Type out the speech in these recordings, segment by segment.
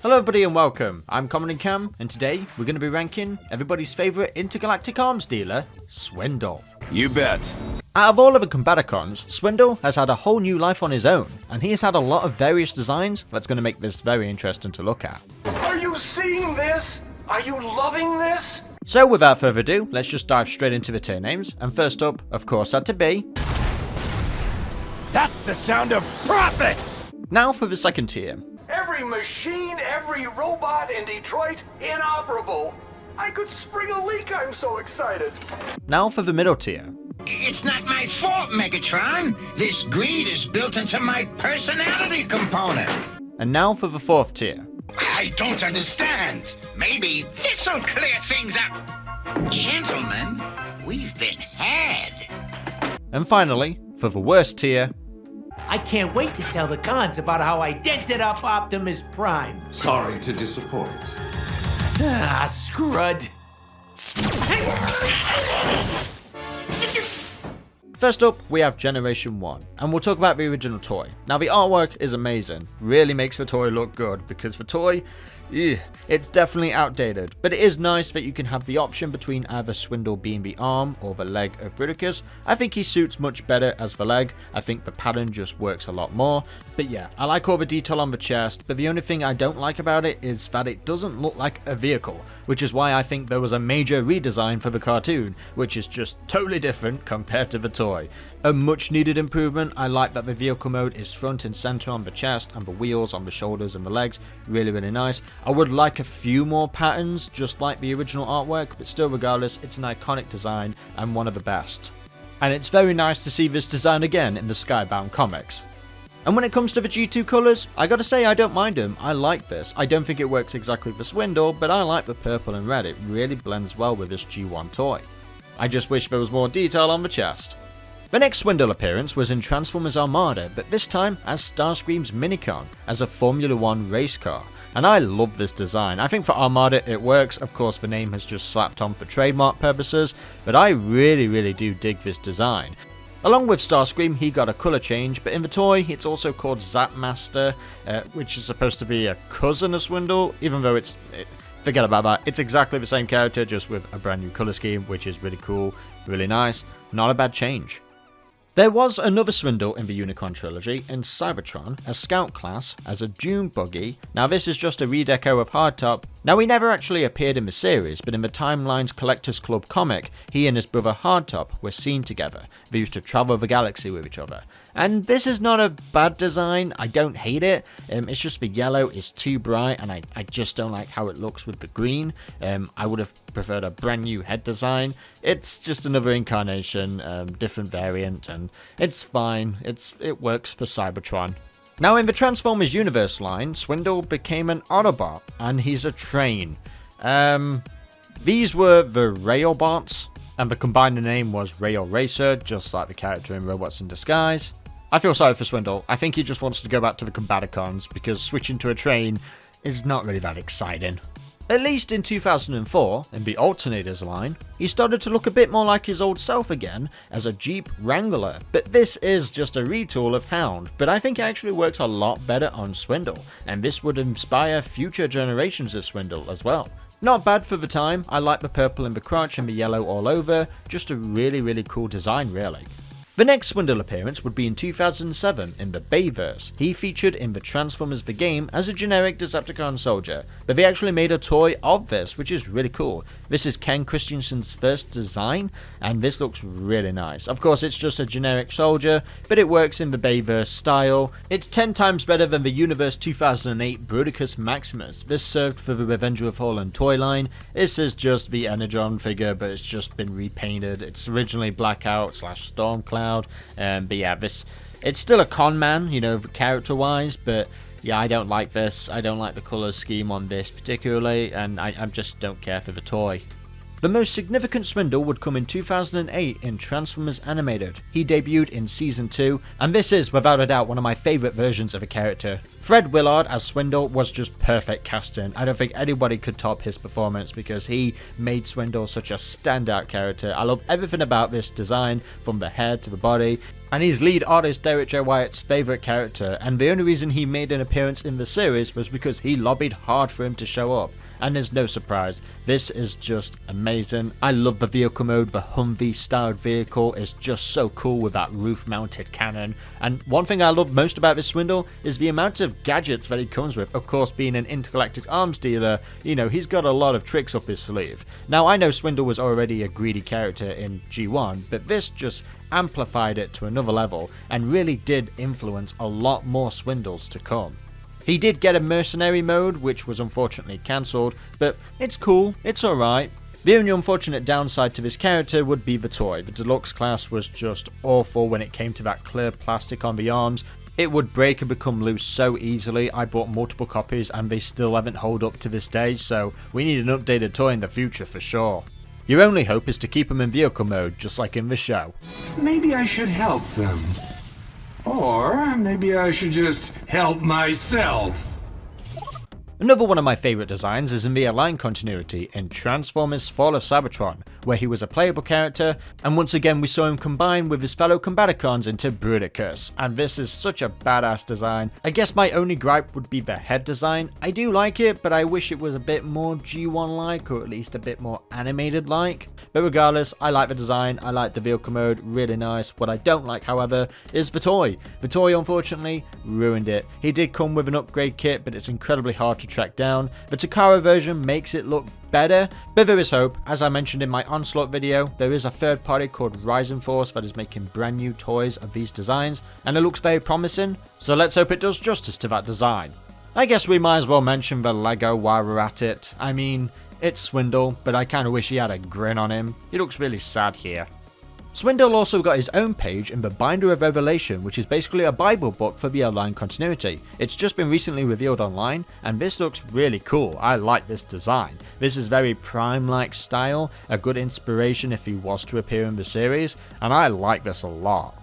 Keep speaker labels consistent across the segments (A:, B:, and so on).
A: Hello everybody and welcome, I'm Comodin Cam, and today we're going to be ranking everybody's favourite intergalactic arms dealer, Swindle.
B: You bet.
A: Out of all of the Combaticons, Swindle has had a whole new life on his own, and he has had a lot of various designs that's going to make this very interesting to look at.
C: Are you seeing this? Are you loving this?
A: So without further ado, let's just dive straight into the tier names, and first up, of course, had to be...
B: That's the sound of profit!
A: Now for the second tier.
C: Every machine, every robot in Detroit, inoperable. I could spring a leak, I'm so excited.
A: Now for the middle tier.
D: It's not my fault, Megatron. This greed is built into my personality component.
A: And now for the fourth tier.
D: I don't understand. Maybe this'll clear things up. Gentlemen, we've been had.
A: And finally, for the worst tier.
E: I can't wait to tell the cons about how I dented up Optimus Prime.
F: Sorry to disappoint.
E: Ah, scrud.
A: First up, we have Generation 1, and we'll talk about the original toy. Now the artwork is amazing, really makes the toy look good, because the toy, it's definitely outdated, but it is nice that you can have the option between either Swindle being the arm or the leg of Bruticus. I think he suits much better as the leg, I think the pattern just works a lot more, but yeah, I like all the detail on the chest, but the only thing I don't like about it is that it doesn't look like a vehicle, which is why I think there was a major redesign for the cartoon, which is just totally different compared to the toy. A much needed improvement. I like that the vehicle mode is front and center on the chest and the wheels on the shoulders and the legs, really nice. I would like a few more patterns just like the original artwork, but still regardless, it's an iconic design and one of the best. And it's very nice to see this design again in the Skybound comics. And when it comes to the G2 colours, I gotta say I don't mind them, I like this. I don't think it works exactly for Swindle, but I like the purple and red, it really blends well with this G1 toy. I just wish there was more detail on the chest. The next Swindle appearance was in Transformers Armada, but this time as Starscream's Minicon, as a Formula 1 race car. And I love this design. I think for Armada it works, of course the name has just slapped on for trademark purposes, but I really do dig this design. Along with Starscream, he got a colour change, but in the toy, it's also called Zapmaster, which is supposed to be a cousin of Swindle, even though forget about that, it's exactly the same character, just with a brand new colour scheme, which is really cool, really nice, not a bad change. There was another Swindle in the Unicron trilogy in Cybertron, a scout class, as a dune buggy. Now this is just a redeco of Hardtop. Now he never actually appeared in the series, but in the Timeline's Collectors Club comic, he and his brother Hardtop were seen together. They used to travel the galaxy with each other. And this is not a bad design, I don't hate it, it's just the yellow is too bright and I just don't like how it looks with the green. I would have preferred a brand new head design. It's just another incarnation, different variant, and it's fine, it works for Cybertron. Now in the Transformers Universe line, Swindle became an Autobot, and he's a train. These were the Railbots, and the combined name was Rail Racer, just like the character in Robots in Disguise. I feel sorry for Swindle, I think he just wants to go back to the Combaticons, because switching to a train is not really that exciting. At least in 2004, in the Alternators line, he started to look a bit more like his old self again as a Jeep Wrangler, but this is just a retool of Hound, but I think it actually works a lot better on Swindle, and this would inspire future generations of Swindle as well. Not bad for the time, I like the purple in the crotch and the yellow all over, just a really cool design really. The next Swindle appearance would be in 2007 in the Bayverse. He featured in the Transformers the game as a generic Decepticon soldier, but they actually made a toy of this, which is really cool. This is Ken Christensen's first design, and this looks really nice. Of course, it's just a generic soldier, but it works in the Bayverse style. It's 10 times better than the Universe 2008 Bruticus Maximus. This served for the Revenger of Fallen toy line. This is just the Energon figure, but it's just been repainted. It's originally Blackout / Stormcloud. But yeah, it's still a con man, you know, character wise, but yeah, I don't like this. I don't like the colour scheme on this particularly, and I just don't care for the toy. The most significant Swindle would come in 2008 in Transformers Animated. He debuted in Season 2, and this is without a doubt one of my favourite versions of a character. Fred Willard as Swindle was just perfect casting. I don't think anybody could top his performance because he made Swindle such a standout character. I love everything about this design, from the hair to the body. and he's lead artist Derek J. Wyatt's favourite character, and the only reason he made an appearance in the series was because he lobbied hard for him to show up. And there's no surprise, this is just amazing. I love the vehicle mode. The Humvee styled vehicle is just so cool with that roof mounted cannon. And one thing I love most about this Swindle is the amount of gadgets that he comes with. Of course, being an intergalactic arms dealer, you know, he's got a lot of tricks up his sleeve. Now I know Swindle was already a greedy character in G1, but this just amplified it to another level and really did influence a lot more Swindles to come. He did get a mercenary mode, which was unfortunately cancelled, but it's cool, it's alright. The only unfortunate downside to this character would be the toy. The deluxe class was just awful when it came to that clear plastic on the arms. It would break and become loose so easily. I bought multiple copies and they still haven't held up to this day, so we need an updated toy in the future for sure. Your only hope is to keep them in vehicle mode, just like in the show.
F: Maybe I should help them. Or maybe I should just help myself.
A: Another one of my favourite designs is in the Align continuity in Transformers Fall of Cybertron, where he was a playable character, and once again we saw him combine with his fellow Combaticons into Bruticus, and this is such a badass design. I guess my only gripe would be the head design. I do like it, but I wish it was a bit more G1-like, or at least a bit more animated-like. But regardless, I like the design, I like the vehicle mode, really nice. What I don't like, however, is the toy. The toy, unfortunately, ruined it. He did come with an upgrade kit, but it's incredibly hard to track down. The Takara version makes it look better, but there is hope. As I mentioned in my Onslaught video, there is a third party called Rising Force that is making brand new toys of these designs, and it looks very promising, so let's hope it does justice to that design. I guess we might as well mention the Lego while we're at it. I mean, it's Swindle, but I kinda wish he had a grin on him. He looks really sad here. Swindle also got his own page in the Binder of Revelation, which is basically a Bible book for the Align continuity. It's just been recently revealed online, and this looks really cool. I like this design. This is very Prime-like style, a good inspiration if he was to appear in the series, and I like this a lot.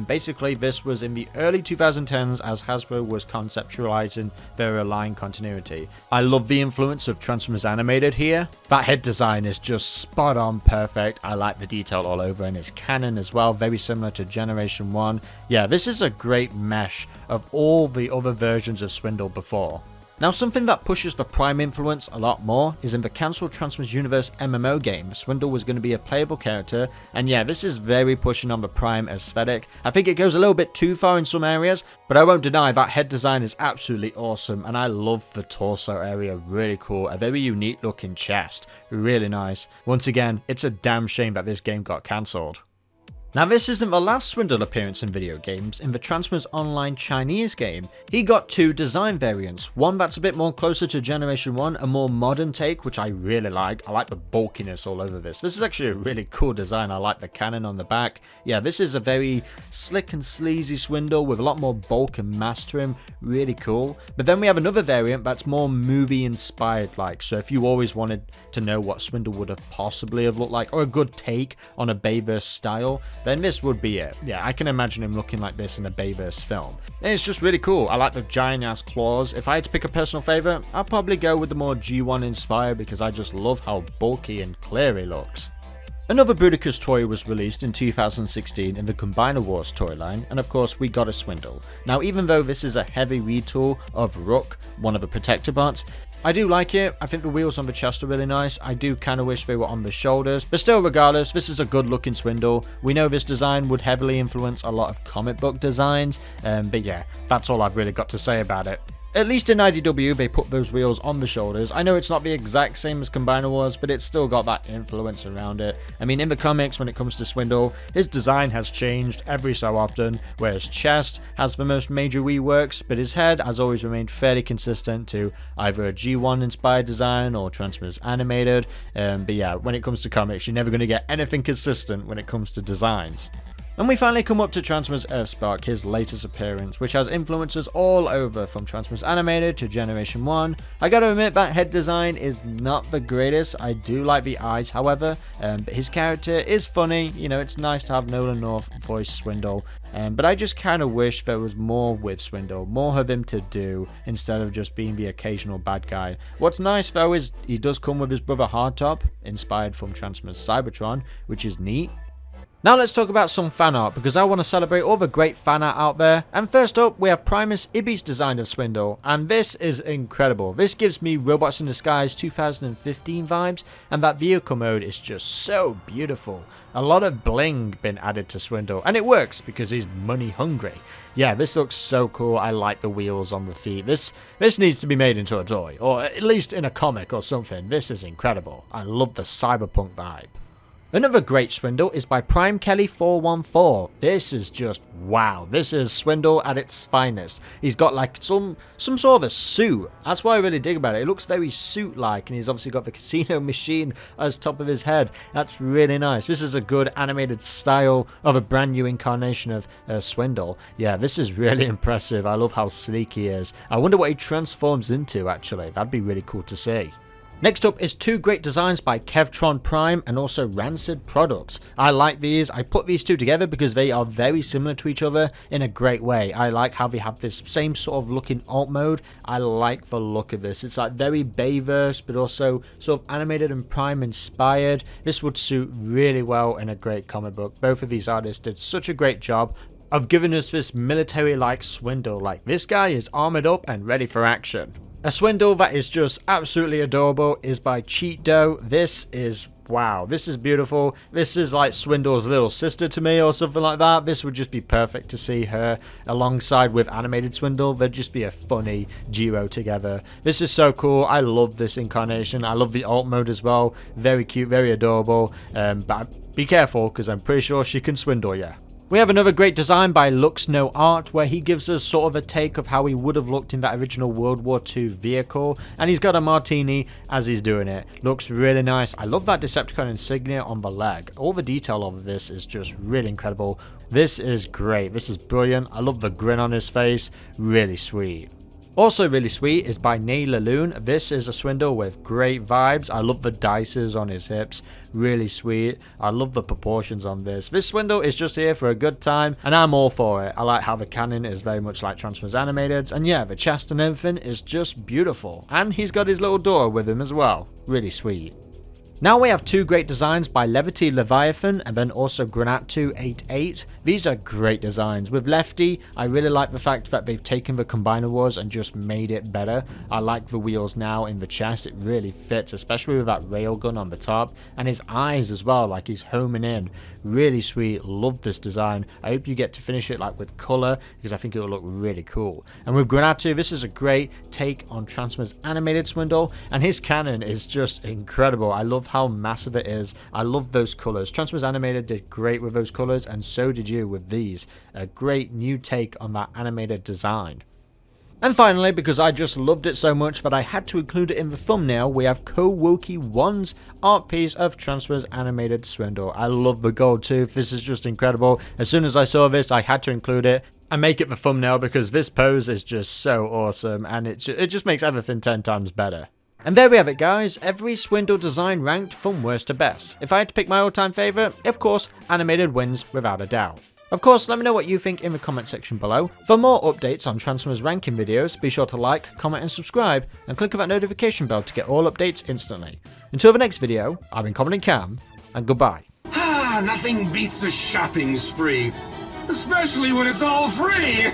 A: Basically, this was in the early 2010s as Hasbro was conceptualizing their Align continuity. I love the influence of Transformers Animated here. That head design is just spot on perfect. I like the detail all over, and his cannon as well, very similar to Generation 1. Yeah, this is a great mesh of all the other versions of Swindle before. Now, something that pushes the Prime influence a lot more is in the cancelled Transformers Universe MMO game. Swindle was going to be a playable character, and yeah, this is very pushing on the Prime aesthetic. I think it goes a little bit too far in some areas, but I won't deny that head design is absolutely awesome, and I love the torso area, really cool. A very unique looking chest, really nice. Once again, it's a damn shame that this game got cancelled. Now, this isn't the last Swindle appearance in video games. In the Transformers Online Chinese game, he got two design variants. One that's a bit more closer to Generation 1, a more modern take, which I really like. I like the bulkiness all over this. This is actually a really cool design. I like the cannon on the back. Yeah, this is a very slick and sleazy Swindle with a lot more bulk and mass to him. Really cool. But then we have another variant that's more movie inspired like. So if you always wanted to know what Swindle would have possibly have looked like, or a good take on a bayverse style, then this would be it. Yeah, I can imagine him looking like this in a bayverse film. And it's just really cool. I like the giant ass claws. If I had to pick a personal favourite, I'll probably go with the more G1 inspired because I just love how bulky and clear he looks. Another Bruticus toy was released in 2016 in the Combiner Wars toy line, and of course we got a Swindle. Now, even though this is a heavy retool of Rook, one of the protector parts, I do like it. I think the wheels on the chest are really nice. I do kind of wish they were on the shoulders, but still, regardless, this is a good looking Swindle. We know this design would heavily influence a lot of comic book designs, but yeah, that's all I've really got to say about it. At least in IDW, they put those wheels on the shoulders. I know it's not the exact same as Combiner Wars, but it's still got that influence around it. I mean, in the comics, when it comes to Swindle, his design has changed every so often, where his chest has the most major reworks, but his head has always remained fairly consistent to either a G1 inspired design or Transformers Animated. But yeah, when it comes to comics, you're never going to get anything consistent when it comes to designs. And we finally come up to Transformers Earthspark, his latest appearance, which has influences all over from Transformers Animated to Generation 1. I gotta admit that head design is not the greatest. I do like the eyes, however, but his character is funny. You know, it's nice to have Nolan North voice Swindle, but I just kind of wish there was more with Swindle, more of him to do instead of just being the occasional bad guy. What's nice though is he does come with his brother Hardtop, inspired from Transformers Cybertron, which is neat. Now let's talk about some fan art, because I want to celebrate all the great fan art out there. And first up, we have Primus Ibby's design of Swindle, and this is incredible. This gives me Robots in Disguise 2015 vibes, and that vehicle mode is just so beautiful. A lot of bling been added to Swindle, and it works because he's money hungry. Yeah, this looks so cool. I like the wheels on the feet. This needs to be made into a toy, or at least in a comic or something. This is incredible. I love the cyberpunk vibe. Another great Swindle is by Prime Kelly 414. This is just wow. This is Swindle at its finest. He's got like some sort of a suit. That's what I really dig about it. It looks very suit-like, and he's obviously got the casino machine as top of his head. That's really nice. This is a good animated style of a brand new incarnation of Swindle. Yeah, this is really impressive. I love how sleek he is. I wonder what he transforms into, actually. That'd be really cool to see. Next up is two great designs by Kevtron Prime and also Rancid Products. I like these. I put these two together because they are very similar to each other in a great way. I like how they have this same sort of looking alt mode. I like the look of this. It's like very bayverse, but also sort of animated and Prime inspired. This would suit really well in a great comic book. Both of these artists did such a great job of giving us this military-like Swindle. Like, this guy is armored up and ready for action. A Swindle that is just absolutely adorable is by Cheat Dough. This is wow. This is beautiful. This is like Swindle's little sister to me or something like that. This would just be perfect to see her alongside with animated Swindle. They'd just be a funny duo together. This is so cool. I love this incarnation. I love the alt mode as well. Very cute, very adorable. But be careful, because I'm pretty sure she can swindle you. We have another great design by Lux No Art, where he gives us sort of a take of how he would have looked in that original World War II vehicle, and he's got a martini as he's doing it. Looks really nice. I love that Decepticon insignia on the leg. All the detail of this is just really incredible. This is great. This is brilliant. I love the grin on his face. Really sweet. Also really sweet is by Neil Laloon. This is a Swindle with great vibes. I love the dices on his hips. Really sweet. I love the proportions on this. This Swindle is just here for a good time, and I'm all for it. I like how the cannon is very much like Transformers Animated, and yeah, the chest and everything is just beautiful. And he's got his little daughter with him as well. Really sweet. Now we have two great designs by Levity Leviathan and then also Granatu88. These are great designs. With Lefty, I really like the fact that they've taken the Combiner Wars and just made it better. I like the wheels now in the chest. It really fits, especially with that railgun on the top. And his eyes as well, like he's homing in. Really sweet. Love this design. I hope you get to finish it like with color, because I think it will look really cool. And with Granatu, this is a great take on Transformers Animated Swindle, and his cannon is just incredible. I love how massive it is. I love those colors. Transformers Animated did great with those colors, and so did you with these. A great new take on that animated design. And finally, because I just loved it so much that I had to include it in the thumbnail, we have Kowoki 1's art piece of Transformers Animated Swindle. I love the gold tooth. This is just incredible. As soon as I saw this, I had to include it and make it the thumbnail because this pose is just so awesome, and it just makes everything 10 times better. And there we have it, guys. Every Swindle design ranked from worst to best. If I had to pick my all-time favourite, of course, Animated wins without a doubt. Of course, let me know what you think in the comment section below. For more updates on Transformers ranking videos, be sure to like, comment and subscribe, and click on that notification bell to get all updates instantly. Until the next video, I've been Comodin Cam, and goodbye.
F: Nothing beats a shopping spree. Especially when it's all free!